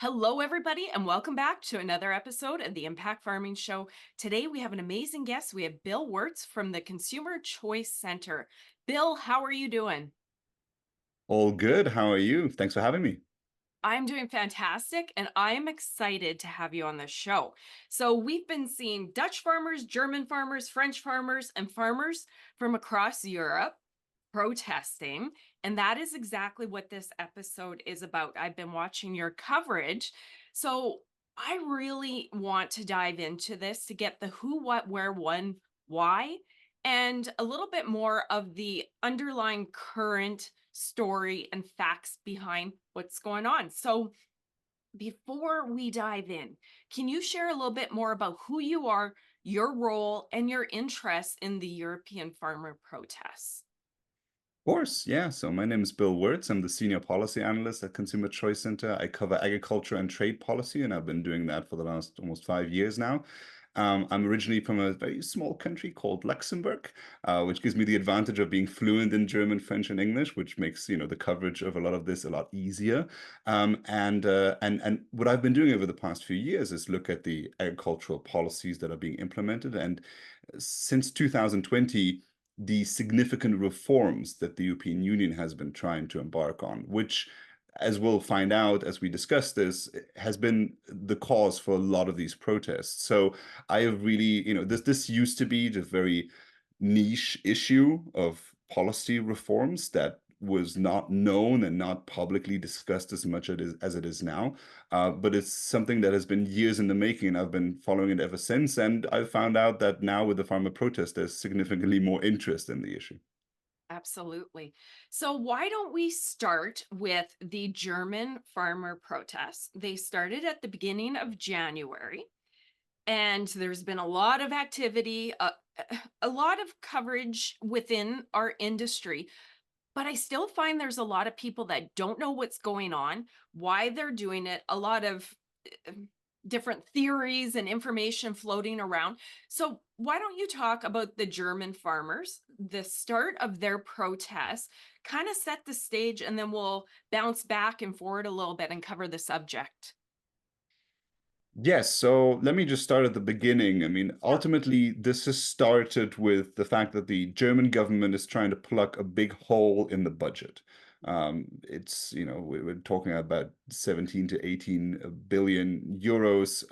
Hello, everybody, and welcome back to another episode of the Impact Farming Show. Today, we have an amazing guest. We have Bill Wirtz from the Consumer Choice Center. Bill, how are you doing? All good. How are you? Thanks for having me. I'm doing fantastic, and I am excited to have you on the show. So, we've been seeing Dutch farmers, German farmers, French farmers, and farmers from across Europe protesting. And that is exactly what this episode is about. I've been watching your coverage. So, I really want to dive into this to get the who, what, where, when, why, and a little bit more of the underlying current story and facts behind what's going on. So, before we dive in, can you share a little bit more about who you are, your role, and your interest in the European farmer protests? Of course, yeah. So my name is Bill Wirtz. I'm the Senior Policy Analyst at Consumer Choice Center. I cover agriculture and trade policy, and I've been doing that for the last almost 5 years now. I'm originally from a very small country called Luxembourg, which gives me the advantage of being fluent in German, French, and English, which makes, the coverage of a lot of this a lot easier. And what I've been doing over the past few years is look at the agricultural policies that are being implemented. And since 2020, the significant reforms that the European Union has been trying to embark on, which, as we'll find out as we discuss this, has been the cause for a lot of these protests. So I have really, this used to be the very niche issue of policy reforms that was not known and not publicly discussed as much as it is now. But it's something that has been years in the making, and I've been following it ever since. And I've found out that now with the farmer protest, there's significantly more interest in the issue. Absolutely. So, why don't we start with the German farmer protests? They started at the beginning of January, and there's been a lot of activity, a lot of coverage within our industry. But I still find there's a lot of people that don't know what's going on, why they're doing it, a lot of uh, different theories and information floating around. So, why don't you talk about the German farmers, the start of their protests, kind of set the stage, and then we'll bounce back and forward a little bit and cover the subject. Yes, so let me just start at the beginning. I mean, Yeah. ultimately, this has started with the fact that the German government is trying to plug a big hole in the budget. We're talking about 17 to 18 billion euros,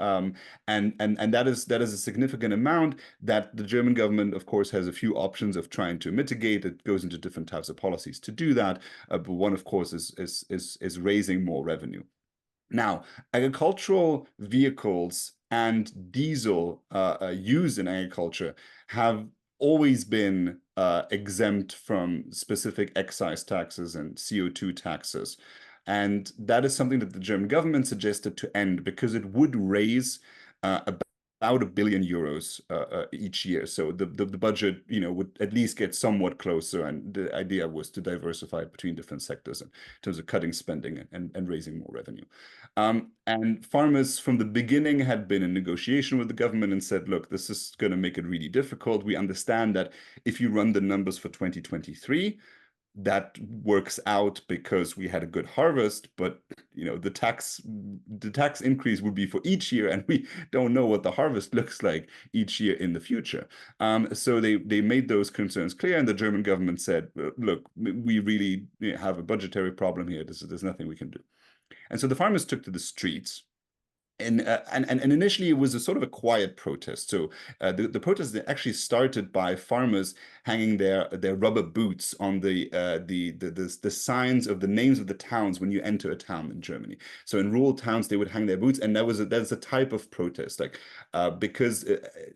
and that is a significant amount that the German government, of course, has a few options of trying to mitigate. It goes into different types of policies to do that, but one, of course, is raising more revenue. Now, agricultural vehicles and diesel used in agriculture have always been exempt from specific excise taxes and CO2 taxes. And that is something that the German government suggested to end because it would raise about 1 billion euros each year. So the budget, would at least get somewhat closer. And the idea was to diversify it between different sectors in terms of cutting spending and raising more revenue. And farmers from the beginning had been in negotiation with the government and said, look, this is going to make it really difficult. We understand that if you run the numbers for 2023, that works out because we had a good harvest, but the tax increase would be for each year, and we don't know what the harvest looks like each year in the future. So they made those concerns clear, and the German government said, look, we really have a budgetary problem here. There's nothing we can do. And so the farmers took to the streets. And initially it was a sort of a quiet protest. So the protest actually started by farmers hanging their rubber boots on the signs of the names of the towns when you enter a town in Germany. So in rural towns they would hang their boots, and that's a type of protest, like because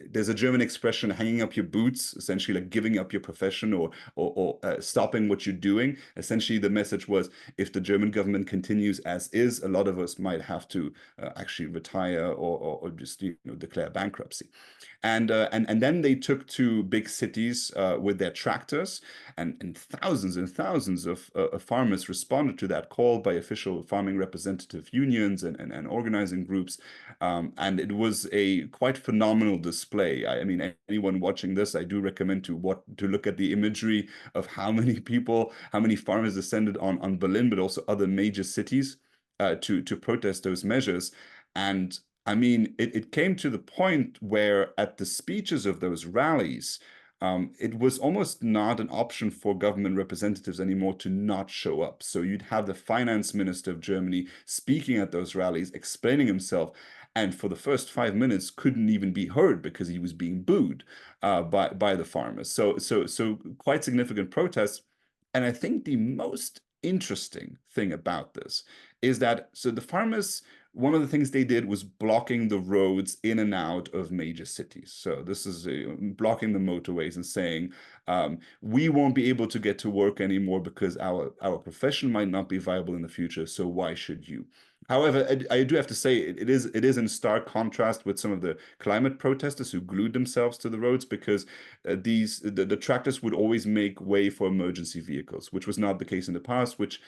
there's a German expression, hanging up your boots, essentially like giving up your profession or stopping what you're doing. Essentially, the message was, if the German government continues as is, a lot of us might have to actually retire or just declare bankruptcy. And then they took to big cities with their tractors, and thousands of farmers responded to that call by official farming representative unions and organizing groups. And it was a quite phenomenal display. I mean, anyone watching this, I do recommend to look at the imagery of how many people, how many farmers descended on Berlin, but also other major cities. to protest those measures. And I mean, it came to the point where at the speeches of those rallies, it was almost not an option for government representatives anymore to not show up. So you'd have the finance minister of Germany speaking at those rallies, explaining himself, and for the first 5 minutes couldn't even be heard because he was being booed by the farmers. So quite significant protests. And I think the most interesting thing about this is that so the farmers, one of the things they did was blocking the roads in and out of major cities. So this is blocking the motorways and saying we won't be able to get to work anymore because our profession might not be viable in the future. So why should you? However, I do have to say it is in stark contrast with some of the climate protesters who glued themselves to the roads because the tractors would always make way for emergency vehicles, which was not the case in the past, which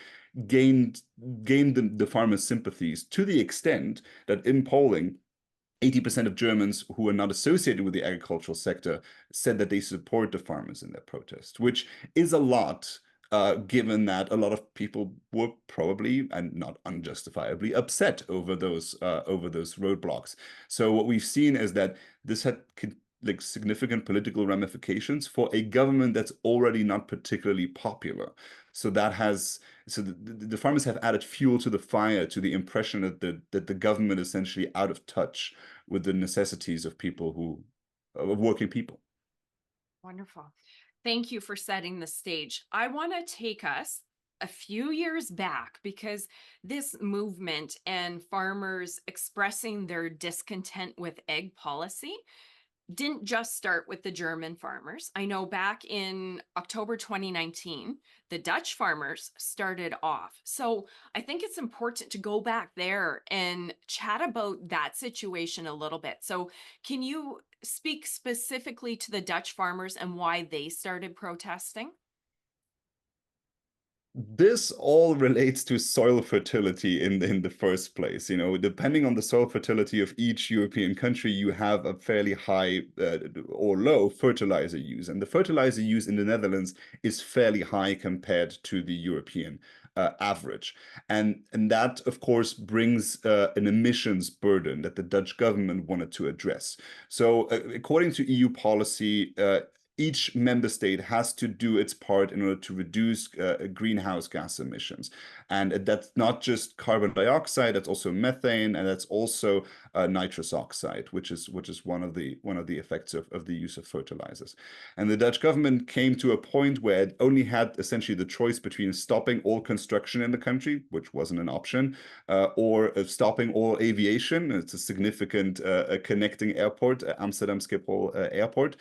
gained the farmers' sympathies to the extent that in polling, 80% of Germans who are not associated with the agricultural sector said that they support the farmers in their protest, which is a lot, given that a lot of people were probably and not unjustifiably upset over those roadblocks. So what we've seen is that this had like significant political ramifications for a government that's already not particularly popular. So the farmers have added fuel to the fire to the impression that the government is essentially out of touch with the necessities of of working people. Wonderful. Thank you for setting the stage. I want to take us a few years back because this movement and farmers expressing their discontent with egg policy didn't just start with the German farmers. I know back in October 2019, the Dutch farmers started off. So I think it's important to go back there and chat about that situation a little bit. So, can you speak specifically to the Dutch farmers and why they started protesting? This all relates to soil fertility in the first place. You know, depending on the soil fertility of each European country, you have a fairly high or low fertilizer use. And the fertilizer use in the Netherlands is fairly high compared to the European average. And that, of course, brings an emissions burden that the Dutch government wanted to address. So according to EU policy, each member state has to do its part in order to reduce greenhouse gas emissions. And that's not just carbon dioxide, that's also methane, and that's also nitrous oxide, which is one of the effects of the use of fertilizers. And the Dutch government came to a point where it only had essentially the choice between stopping all construction in the country, which wasn't an option, or stopping all aviation. It's a significant connecting airport, Amsterdam Schiphol Airport,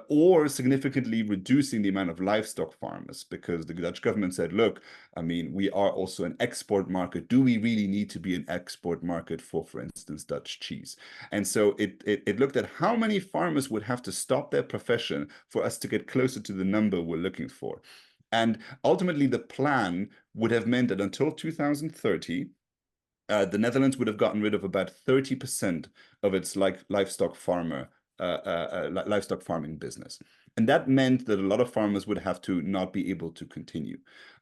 or significantly reducing the amount of livestock farmers, because the Dutch government said, look, I mean, we are also an export market. Do we really need to be an export market for instance, Dutch cheese? And so it looked at how many farmers would have to stop their profession for us to get closer to the number we're looking for. And ultimately, the plan would have meant that until 2030, the Netherlands would have gotten rid of about 30% of its livestock livestock farming business. And that meant that a lot of farmers would have to not be able to continue.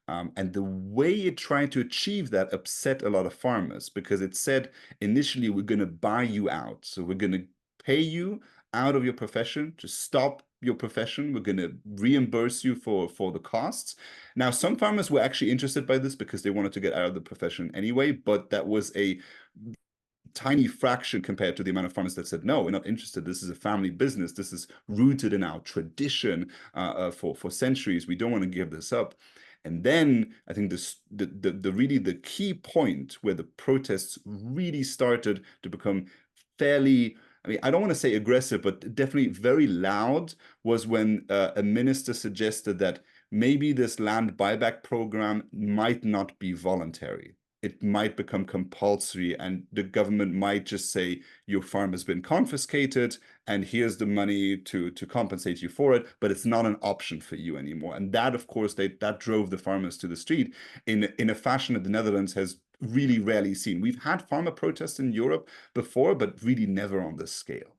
And the way it tried to achieve that upset a lot of farmers because it said initially, we're going to buy you out. So we're going to pay you out of your profession to stop your profession. We're going to reimburse you for the costs. Now, some farmers were actually interested by this because they wanted to get out of the profession anyway, but that was a tiny fraction compared to the amount of farmers that said, no, we're not interested. This is a family business. This is rooted in our tradition for centuries. We don't want to give this up. And then I think the key point where the protests really started to become fairly, I mean, I don't want to say aggressive, but definitely very loud, was when a minister suggested that maybe this land buyback program might not be voluntary. It might become compulsory, and the government might just say your farm has been confiscated and here's the money to compensate you for it, but it's not an option for you anymore. And that, of course, that drove the farmers to the street in a fashion that the Netherlands has really rarely seen. We've had farmer protests in Europe before, but really never on this scale.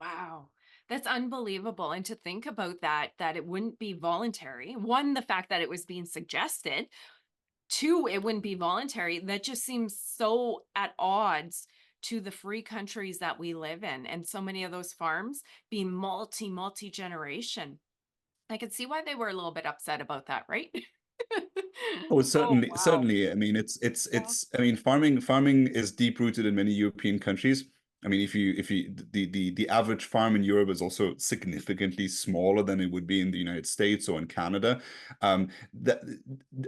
Wow. That's unbelievable. And to think about that, that it wouldn't be voluntary. One, the fact that it was being suggested, Two, it wouldn't be voluntary. That just seems so at odds to the free countries that we live in, and so many of those farms being multi generation. I could see why they were a little bit upset about that, right? Oh, Oh, certainly, wow. certainly. I mean, Yeah. I mean, farming is deep rooted in many European countries. I mean, if you the average farm in Europe is also significantly smaller than it would be in the United States or in Canada. That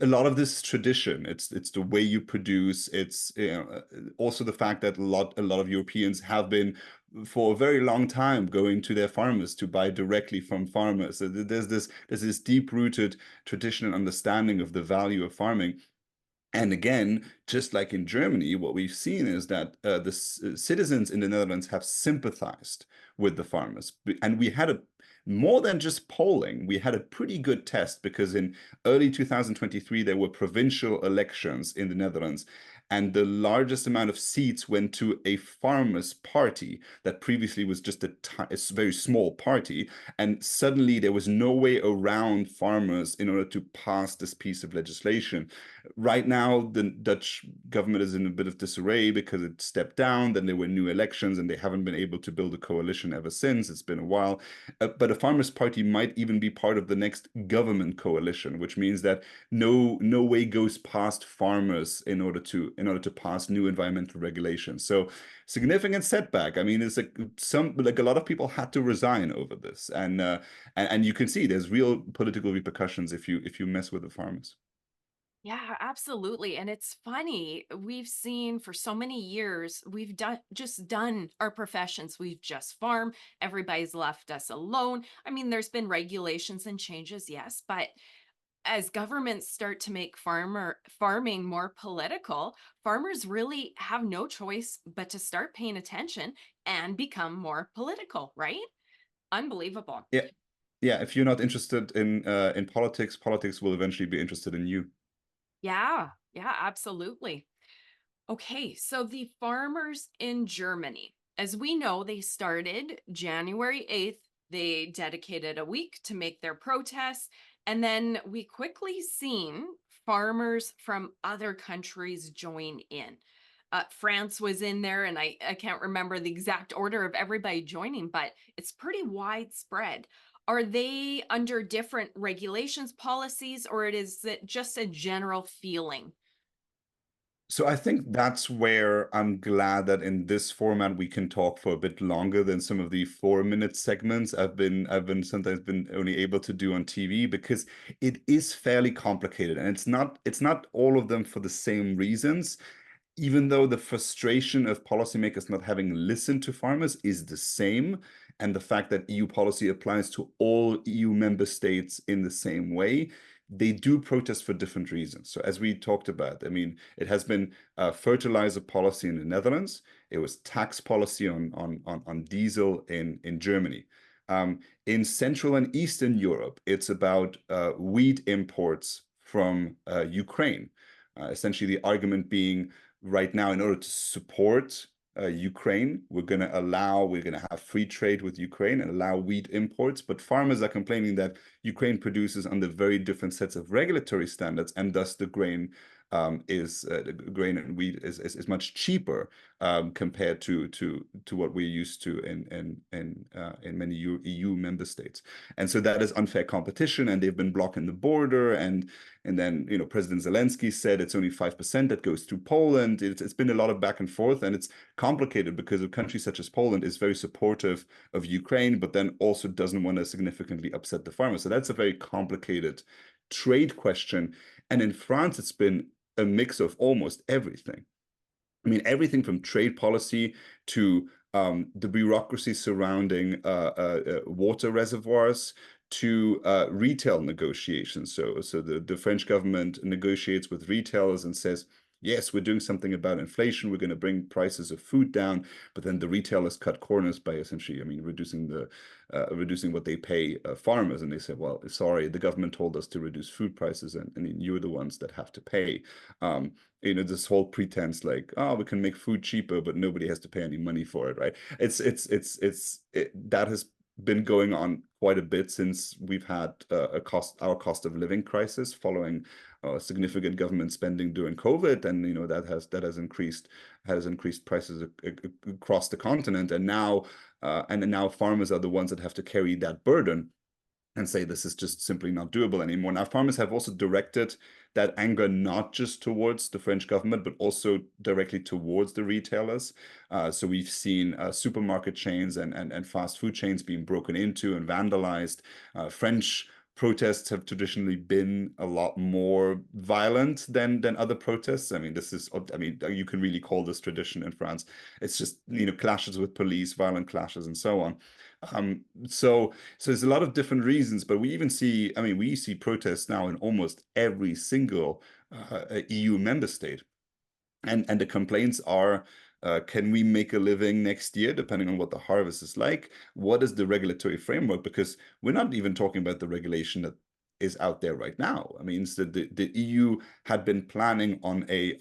a lot of this tradition, it's the way you produce. It's, you know, also the fact that a lot of Europeans have been for a very long time going to their farmers to buy directly from farmers. So there's this deep rooted tradition and understanding of the value of farming. And again, just like in Germany, what we've seen is that the citizens in the Netherlands have sympathized with the farmers. And we had more than just polling, we had a pretty good test because in early 2023, there were provincial elections in the Netherlands. And the largest amount of seats went to a farmers' party that previously was just a very small party. And suddenly there was no way around farmers in order to pass this piece of legislation. Right now, the Dutch government is in a bit of disarray because it stepped down, then there were new elections, and they haven't been able to build a coalition ever since. It's been a while. But a Farmers' Party might even be part of the next government coalition, which means that no way goes past farmers in order to pass new environmental regulations. So significant setback. I mean, it's like a lot of people had to resign over this, and you can see there's real political repercussions if you mess with the farmers. Yeah, absolutely. And it's funny, we've seen for so many years, we've done our professions. We've just farmed. Everybody's left us alone. I mean, there's been regulations and changes, yes, but as governments start to make farming more political, farmers really have no choice but to start paying attention and become more political, right? Unbelievable. Yeah, yeah. If you're not interested in politics, politics will eventually be interested in you. Yeah, yeah, absolutely. Okay, so the farmers in Germany, as we know, they started January 8th. They dedicated a week to make their protests. And then we quickly seen farmers from other countries join in. France was in there, and I can't remember the exact order of everybody joining, but it's pretty widespread. Are they under different regulations, policies, or is it just a general feeling? So I think that's where I'm glad that in this format we can talk for a bit longer than some of the 4 minute segments I've been sometimes been only able to do on TV because it is fairly complicated and it's not all of them for the same reasons, even though the frustration of policymakers not having listened to farmers is the same, and the fact that EU policy applies to all EU member states in the same way, they do protest for different reasons. So, as we talked about, I mean, it has been fertilizer policy in the Netherlands. It was tax policy on diesel in Germany. In Central and Eastern Europe, it's about wheat imports from Ukraine. Essentially, the argument being right now, in order to support Ukraine, we're going to have free trade with Ukraine and allow wheat imports. But farmers are complaining that Ukraine produces under very different sets of regulatory standards, and thus the grain and wheat is much cheaper compared to what we're used to in many EU member states. And so that is unfair competition, and they've been blocking the border. And then, President Zelensky said it's only 5% that goes through Poland. It's been a lot of back and forth, and it's complicated because a country such as Poland is very supportive of Ukraine, but then also doesn't want to significantly upset the farmers. So that's a very complicated trade question. And in France, it's been a mix of almost everything. I mean, everything from trade policy to the bureaucracy surrounding water reservoirs to retail negotiations. So the French government negotiates with retailers and says, yes, we're doing something about inflation. We're going to bring prices of food down, but then the retailers cut corners by essentially, I mean, reducing what they pay farmers. And they say, well, sorry, the government told us to reduce food prices, and you're the ones that have to pay. Um, this whole pretense like, oh, we can make food cheaper, but nobody has to pay any money for it, right? That has been going on quite a bit since we've had our cost of living crisis following significant government spending during COVID, and that has increased prices across the continent, and now farmers are the ones that have to carry that burden and say this is just simply not doable anymore. Now, farmers have also directed that anger not just towards the French government, but also directly towards the retailers. So we've seen supermarket chains and fast food chains being broken into and vandalized. French protests have traditionally been a lot more violent than other protests. I mean, you can really call this tradition in France. It's just, clashes with police, violent clashes, and so on. So there's a lot of different reasons, but we see protests now in almost every single EU member state. And the complaints are, can we make a living next year, depending on what the harvest is like? What is the regulatory framework? Because we're not even talking about the regulation that is out there right now. I mean, the EU had been planning on a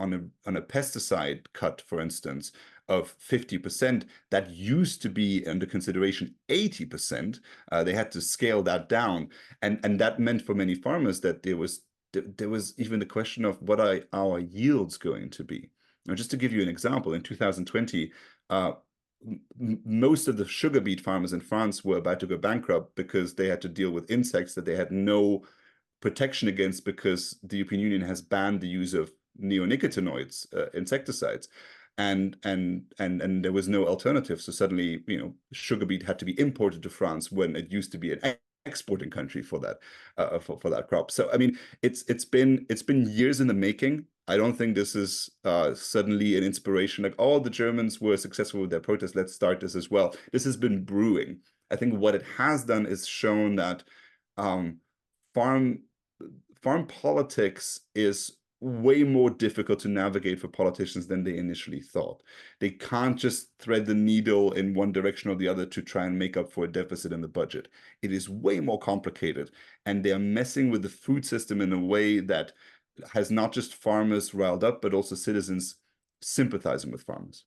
pesticide cut, for instance, of 50%. That used to be under consideration 80%. They had to scale that down, and that meant for many farmers that there was even the question of what are our yields going to be. Now, just to give you an example, in 2020, most of the sugar beet farmers in France were about to go bankrupt because they had to deal with insects that they had no protection against, because the European Union has banned the use of neonicotinoids, insecticides, and there was no alternative. So suddenly, sugar beet had to be imported to France when it used to be an exporting country for that for that crop. So I mean, it's been years in the making. I don't think this is suddenly an inspiration like, oh, the Germans were successful with their protest, let's start this as well. This has been brewing. I think what it has done is shown that farm politics is way more difficult to navigate for politicians than they initially thought. They can't just thread the needle in one direction or the other to try and make up for a deficit in the budget. It is way more complicated, and they're messing with the food system in a way that has not just farmers riled up, but also citizens sympathizing with farmers.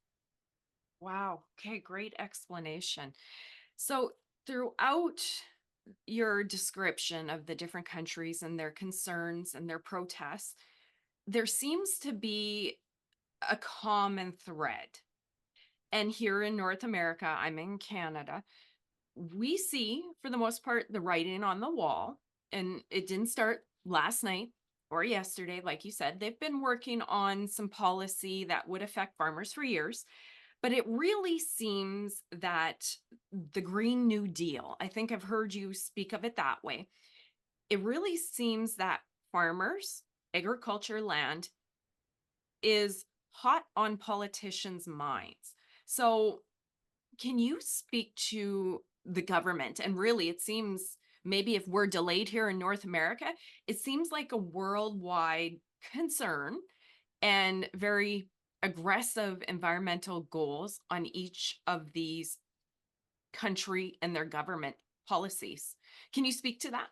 Wow. Okay, great explanation. So, throughout your description of the different countries and their concerns and their protests, there seems to be a common thread. And here in North America, I'm in Canada, we see, for the most part, the writing on the wall. And it didn't start last night or yesterday, like you said. They've been working on some policy that would affect farmers for years. But it really seems that the Green New Deal, I think I've heard you speak of it that way. It really seems that farmers, agriculture land is hot on politicians' minds. So, can you speak to the government? And really, it seems maybe if we're delayed here in North America, it seems like a worldwide concern and very aggressive environmental goals on each of these country and their government policies. Can you speak to that?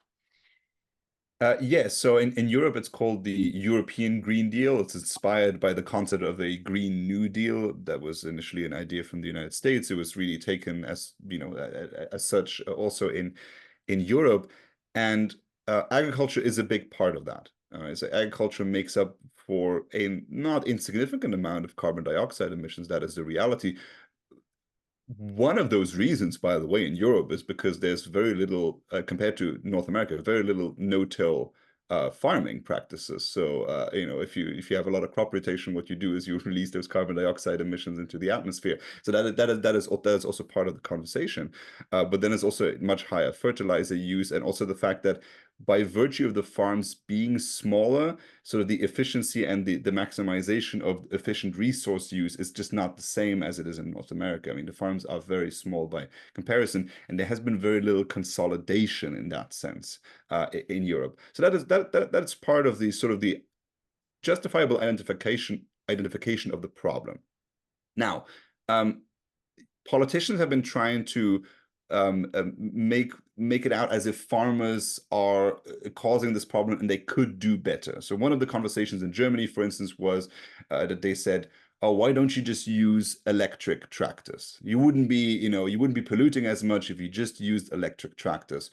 Yes, so in Europe, it's called the European Green Deal. It's inspired by the concept of a Green New Deal that was initially an idea from the United States. It was really taken as, as such also in Europe. And agriculture is a big part of that. So agriculture makes up for a not insignificant amount of carbon dioxide emissions. That is the reality. One of those reasons, by the way, in Europe is because there's very little, compared to North America, very little no-till farming practices. So, if you have a lot of crop rotation, what you do is you release those carbon dioxide emissions into the atmosphere. So that is also part of the conversation. But then it's also much higher fertilizer use, and also the fact that by virtue of the farms being smaller, sort of the efficiency and the maximization of efficient resource use is just not the same as it is in North America. I mean, the farms are very small by comparison, and there has been very little consolidation in that sense in Europe. So that's part of the sort of the justifiable identification of the problem. Now, politicians have been trying to make it out as if farmers are causing this problem and they could do better. So one of the conversations in Germany, for instance, was that they said, oh, why don't you just use electric tractors? You wouldn't be, you wouldn't be polluting as much if you just used electric tractors.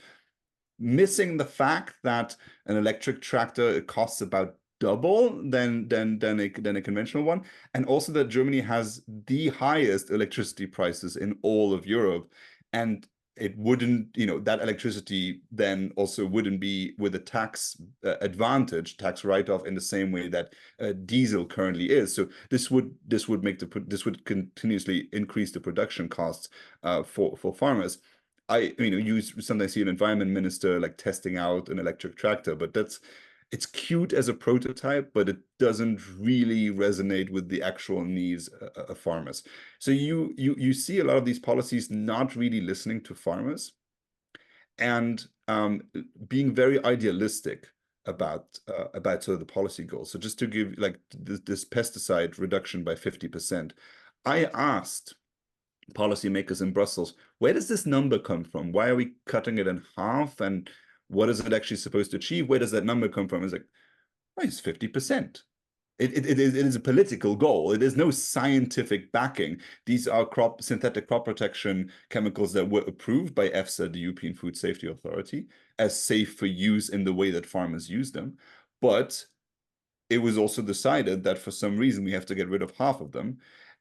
Missing the fact that an electric tractor, it costs about double than a conventional one, and also that Germany has the highest electricity prices in all of Europe, and it wouldn't, that electricity then also wouldn't be with a tax advantage, tax write-off in the same way that diesel currently is. So this would continuously increase the production costs for farmers. You sometimes see an environment minister like testing out an electric tractor, but it's cute as a prototype, but it doesn't really resonate with the actual needs of farmers. So you see a lot of these policies not really listening to farmers and being very idealistic about sort of the policy goals. So just to give like this pesticide reduction by 50%, I asked policymakers in Brussels, where does this number come from? Why are we cutting it in half? And what is it actually supposed to achieve? Where does that number come from? It's like, well, it's 50%. It is a political goal. It is no scientific backing. These are synthetic crop protection chemicals that were approved by EFSA, the European Food Safety Authority, as safe for use in the way that farmers use them. But it was also decided that for some reason we have to get rid of half of them.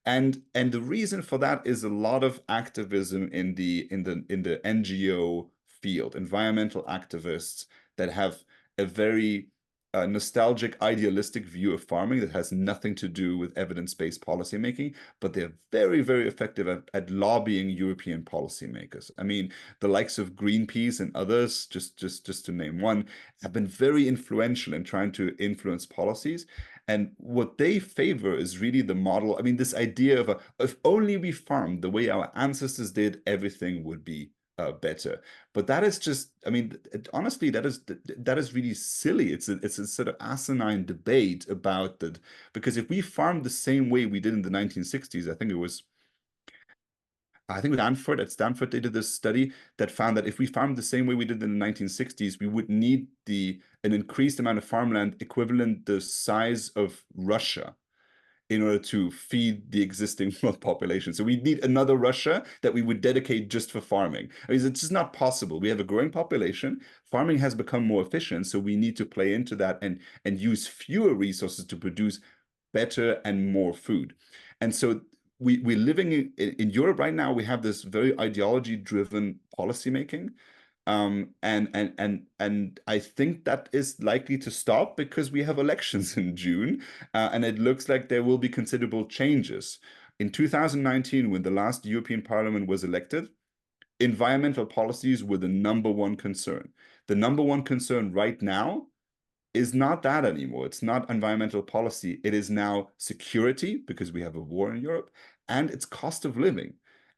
And the reason for that is a lot of activism in the NGO field, environmental activists that have a very nostalgic, idealistic view of farming that has nothing to do with evidence-based policymaking, but they're very, very effective at lobbying European policymakers. I mean, the likes of Greenpeace and others, just to name one, have been very influential in trying to influence policies. And what they favor is really the model. I mean, this idea of if only we farmed the way our ancestors did, everything would be better. But that is just, I mean, honestly, that is really silly. It's a sort of asinine debate about that, because if we farmed the same way we did in the 1960s, I think at Stanford, they did this study that found that if we farmed the same way we did in the 1960s, we would need an increased amount of farmland equivalent the size of Russia in order to feed the existing world population. So we need another Russia that we would dedicate just for farming. I mean, it's just not possible. We have a growing population. Farming has become more efficient, so we need to play into that and use fewer resources to produce better and more food. And so we're living in Europe right now. We have this very ideology-driven policymaking, and I think that is likely to stop because we have elections in June, and it looks like there will be considerable changes. In 2019, when the last European Parliament was elected, environmental policies were the number one concern. The number one concern right now is not that anymore. It's not environmental policy. It is now security, because we have a war in Europe, and it's cost of living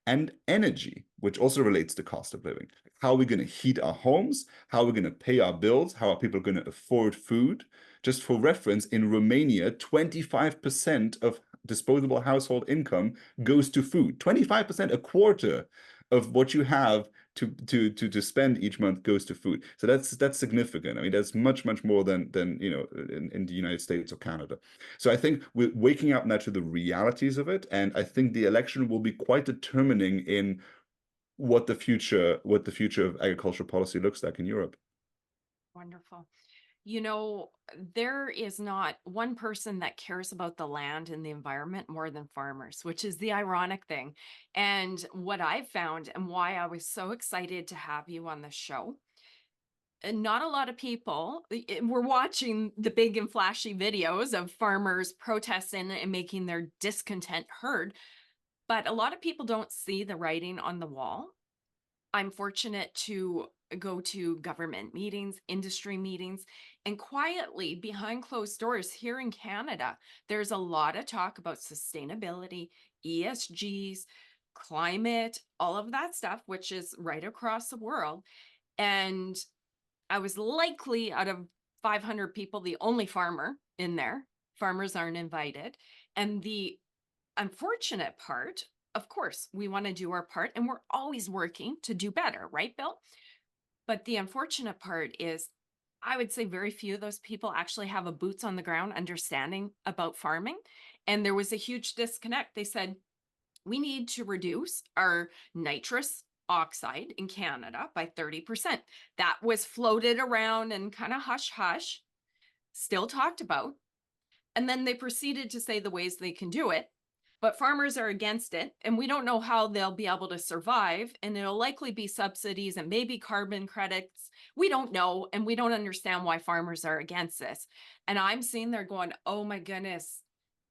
and energy, which also relates to cost of living. How are we going to heat our homes? How are we going to pay our bills? How are people going to afford food? Just for reference, in Romania, 25% of disposable household income goes to food. 25%, a quarter of what you have to spend each month goes to food. So that's significant. I mean, that's much more than in the United States or Canada. So I think we're waking up now to the realities of it, and I think the election will be quite determining in what the future of agricultural policy looks like in Europe. Wonderful. You know, there is not one person that cares about the land and the environment more than farmers, which is the ironic thing. And what I've found and why I was so excited to have you on the show, and not a lot of people were watching the big and flashy videos of farmers protesting and making their discontent heard, but a lot of people don't see the writing on the wall. I'm fortunate to go to government meetings, industry meetings, and quietly behind closed doors here in Canada, there's a lot of talk about sustainability, ESGs, climate, all of that stuff, which is right across the world. And I was likely out of 500 people, the only farmer in there. Farmers aren't invited. And the unfortunate part, of course, we want to do our part and we're always working to do better, right, Bill? But the unfortunate part is, I would say very few of those people actually have a boots on the ground understanding about farming. And there was a huge disconnect. They said, we need to reduce our nitrous oxide in Canada by 30%. That was floated around and kind of hush hush, still talked about. And then they proceeded to say the ways they can do it. But farmers are against it, and we don't know how they'll be able to survive. And it'll likely be subsidies and maybe carbon credits. We don't know, and we don't understand why farmers are against this. And I'm seeing they're going, oh my goodness,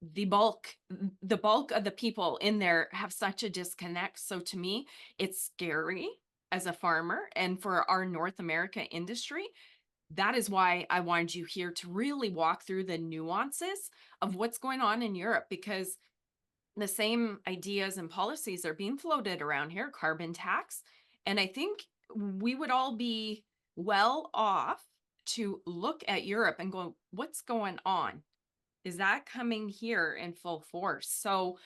the bulk the bulk of the people in there have such a disconnect. So to me, it's scary as a farmer and for our North America industry. That is why I wanted you here to really walk through the nuances of what's going on in Europe, because the same ideas and policies are being floated around here, carbon tax. And I think we would all be well off to look at Europe and go, what's going on? Is that coming here in full force? So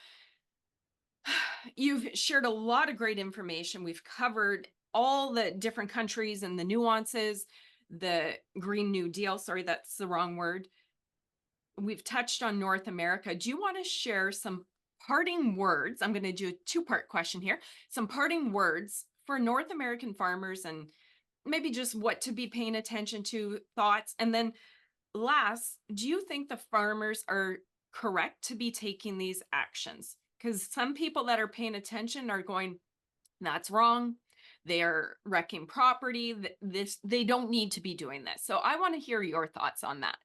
you've shared a lot of great information. We've covered all the different countries and the nuances, the Green New Deal. Sorry, that's the wrong word. We've touched on North America. Do you want to share some parting words? I'm going to do a two-part question here. Some parting words for North American farmers and maybe just what to be paying attention to, thoughts. And then last, do you think the farmers are correct to be taking these actions? Because some people that are paying attention are going, that's wrong. They're wrecking property. They don't need to be doing this. So I want to hear your thoughts on that.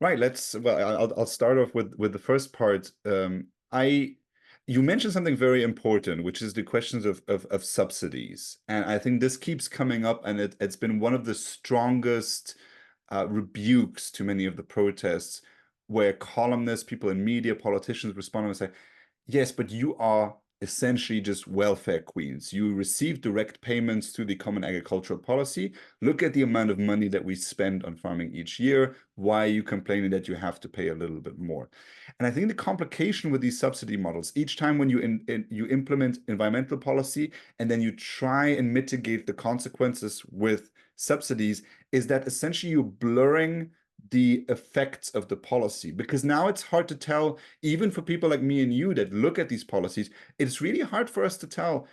Right. I'll start off with the first part. You mentioned something very important, which is the questions of subsidies, and I think this keeps coming up, and it's been one of the strongest rebukes to many of the protests, where columnists, people in media, politicians respond and say, yes, but you are essentially just welfare queens. You receive direct payments through the Common Agricultural Policy. Look at the amount of money that we spend on farming each year. Why are you complaining that you have to pay a little bit more? And I think the complication with these subsidy models, each time when you implement environmental policy and then you try and mitigate the consequences with subsidies, is that essentially you're blurring the effects of the policy, because now it's hard to tell, even for people like me and you that look at these policies, it's really hard for us to tell,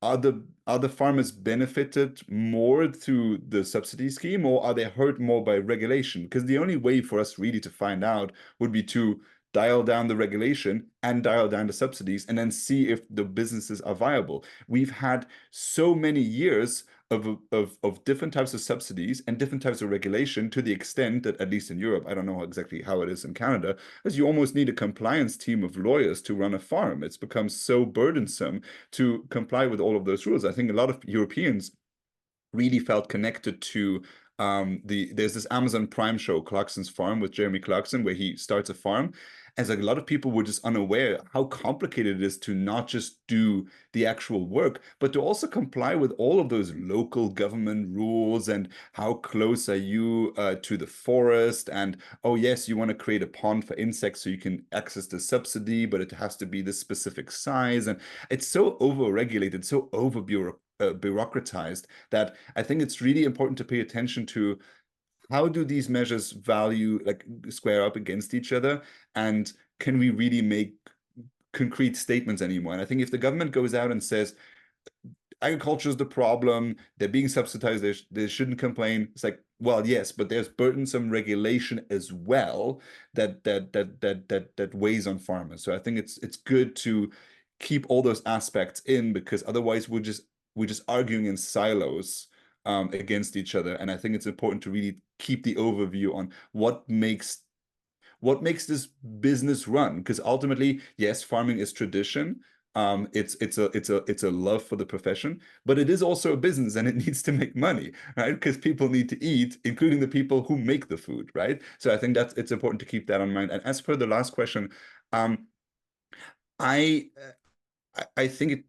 are the farmers benefited more through the subsidy scheme, or are they hurt more by regulation? Because the only way for us really to find out would be to dial down the regulation and dial down the subsidies and then see if the businesses are viable. We've had so many years of different types of subsidies and different types of regulation, to the extent that, at least in Europe, I don't know exactly how it is in Canada, because you almost need a compliance team of lawyers to run a farm. It's become so burdensome to comply with all of those rules. I think a lot of Europeans really felt connected to there's this Amazon Prime show, Clarkson's Farm, with Jeremy Clarkson, where he starts a farm. And like a lot of people were just unaware how complicated it is to not just do the actual work, but to also comply with all of those local government rules, and how close are you to the forest, and oh yes, you want to create a pond for insects so you can access the subsidy, but it has to be this specific size. And it's so over-regulated, so bureaucratized, that I think it's really important to pay attention to how do these measures value, like, square up against each other, and can we really make concrete statements anymore? And I think if the government goes out and says agriculture is the problem, they're being subsidized, they shouldn't complain, it's like, well, yes, but there's burdensome regulation as well that weighs on farmers. So I think it's good to keep all those aspects in, because otherwise we're just arguing in silos against each other. And I think it's important to really keep the overview on what makes this business run, because ultimately, yes, farming is tradition. It's a love for the profession, but it is also a business, and it needs to make money, right? Because people need to eat, including the people who make the food, right? So I think it's important to keep that in mind. And as per the last question, I I think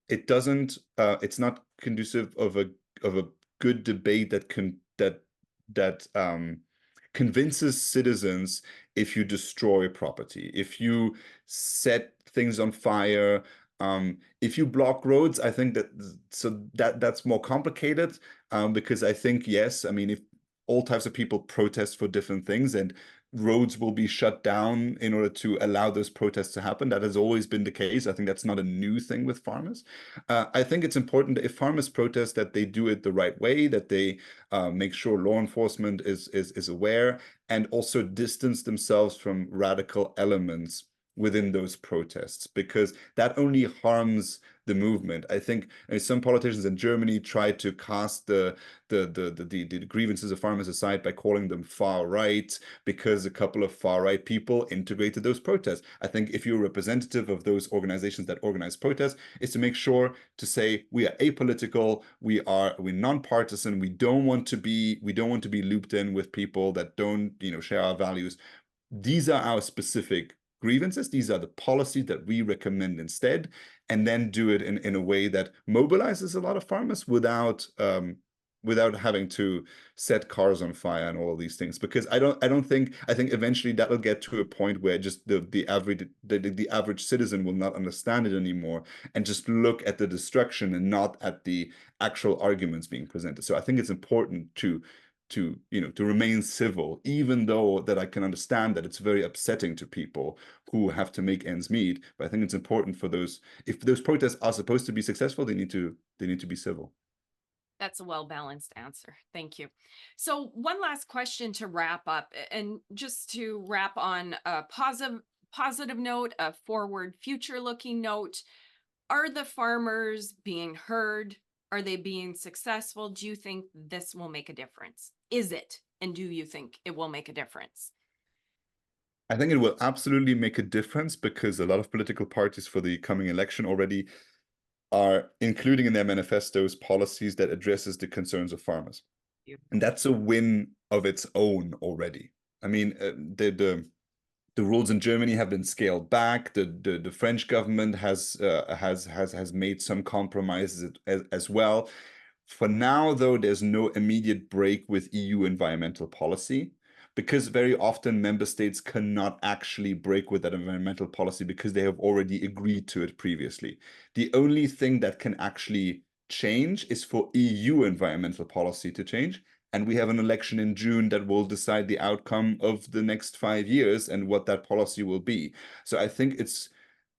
it's not conducive of a good debate that convinces citizens if you destroy property, if you set things on fire, if you block roads. I think that's more complicated, because I think, yes, I mean, if all types of people protest for different things, and roads will be shut down in order to allow those protests to happen. That has always been the case. I think that's not a new thing with farmers. I think it's important that if farmers protest, that they do it the right way, that they make sure law enforcement is aware, and also distance themselves from radical elements within those protests, because that only harms the movement. I think some politicians in Germany try to cast the grievances of farmers aside by calling them far right, because a couple of far right people integrated those protests. I think if you're a representative of those organizations that organize protests, is to make sure to say we are apolitical, we're non-partisan, we don't want to be looped in with people that don't share our values. These are our specific grievances. These are the policies that we recommend instead, and then do it in a way that mobilizes a lot of farmers without having to set cars on fire and all of these things. Because I think eventually that'll get to a point where just the average citizen will not understand it anymore and just look at the destruction and not at the actual arguments being presented. So I think it's important to remain civil, even though that I can understand that it's very upsetting to people who have to make ends meet. But I think it's important for those, if those protests are supposed to be successful, they need to be civil. That's a well-balanced answer. Thank you. So one last question to wrap up, and just to wrap on a positive note, a forward future-looking note. Are the farmers being heard? Are they being successful? Do you think this will make a difference? Is it? And do you think it will make a difference? I think it will absolutely make a difference, because a lot of political parties for the coming election already are including in their manifestos policies that addresses the concerns of farmers. And that's a win of its own already. I mean, the rules in Germany have been scaled back. The French government has made some compromises as well. For now, though, there's no immediate break with EU environmental policy, because very often member states cannot actually break with that environmental policy because they have already agreed to it previously. The only thing that can actually change is for EU environmental policy to change. And we have an election in June that will decide the outcome of the next 5 years and what that policy will be. So I think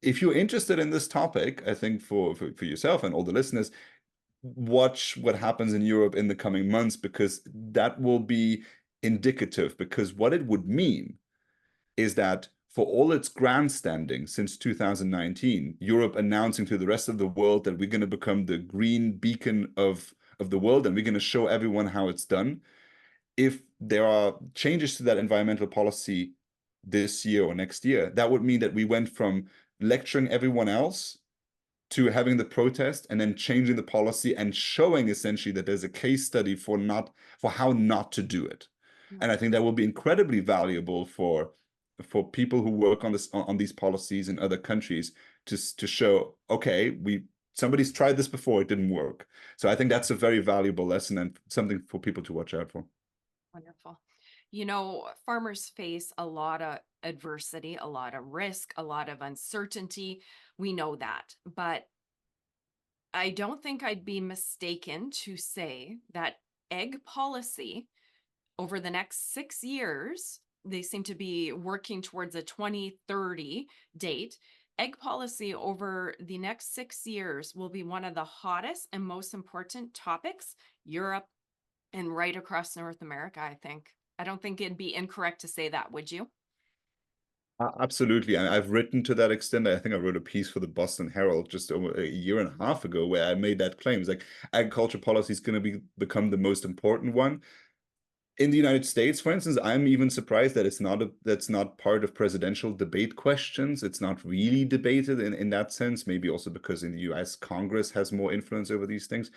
if you're interested in this topic, I think for yourself and all the listeners, watch what happens in Europe in the coming months, because that will be indicative. Because what it would mean is that for all its grandstanding since 2019, Europe announcing to the rest of the world that we're going to become the green beacon of the world and we're going to show everyone how it's done. If there are changes to that environmental policy this year or next year, that would mean that we went from lecturing everyone else to having the protest and then changing the policy and showing essentially that there's a case study for how not to do it. And I think that will be incredibly valuable for people who work on these policies in other countries to show, okay, somebody's tried this before, it didn't work. So I think that's a very valuable lesson and something for people to watch out for. Wonderful. Farmers face a lot of adversity, a lot of risk, a lot of uncertainty. We know that. But I don't think I'd be mistaken to say that egg policy over the next 6 years, they seem to be working towards a 2030 date. Egg policy over the next 6 years will be one of the hottest and most important topics, Europe and right across North America, I think. I don't think it'd be incorrect to say that, would you? Absolutely. And I've written to that extent. I think I wrote a piece for the Boston Herald just over a year and a half ago where I made that claim. It's like agriculture policy is going to become the most important one. In the United States, for instance, I'm even surprised that that's not part of presidential debate questions. It's not really debated in that sense, maybe also because in the US, Congress has more influence over these things.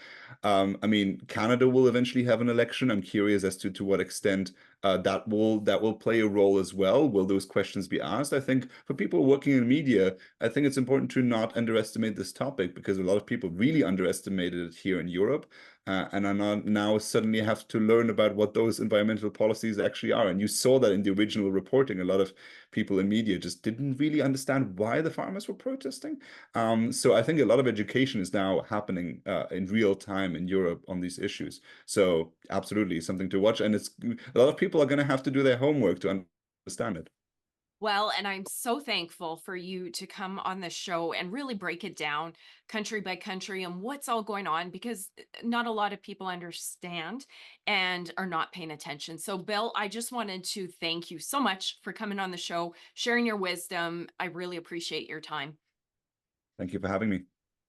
I mean, Canada will eventually have an election. I'm curious as to what extent that will play a role as well. Will those questions be asked? I think for people working in media, I think it's important to not underestimate this topic, because a lot of people really underestimated it here in Europe. And are now suddenly have to learn about what those environmental policies actually are. And you saw that in the original reporting. A lot of people in media just didn't really understand why the farmers were protesting. So I think a lot of education is now happening in real time in Europe on these issues. So absolutely something to watch. And a lot of people are going to have to do their homework to understand it. Well, and I'm so thankful for you to come on the show and really break it down country by country and what's all going on, because not a lot of people understand and are not paying attention. So, Bill, I just wanted to thank you so much for coming on the show, sharing your wisdom. I really appreciate your time. Thank you for having me.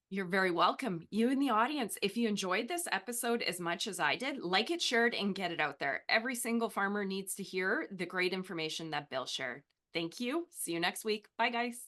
You're very welcome. You in the audience, if you enjoyed this episode as much as I did, like it, share it, and get it out there. Every single farmer needs to hear the great information that Bill shared. Thank you. See you next week. Bye, guys.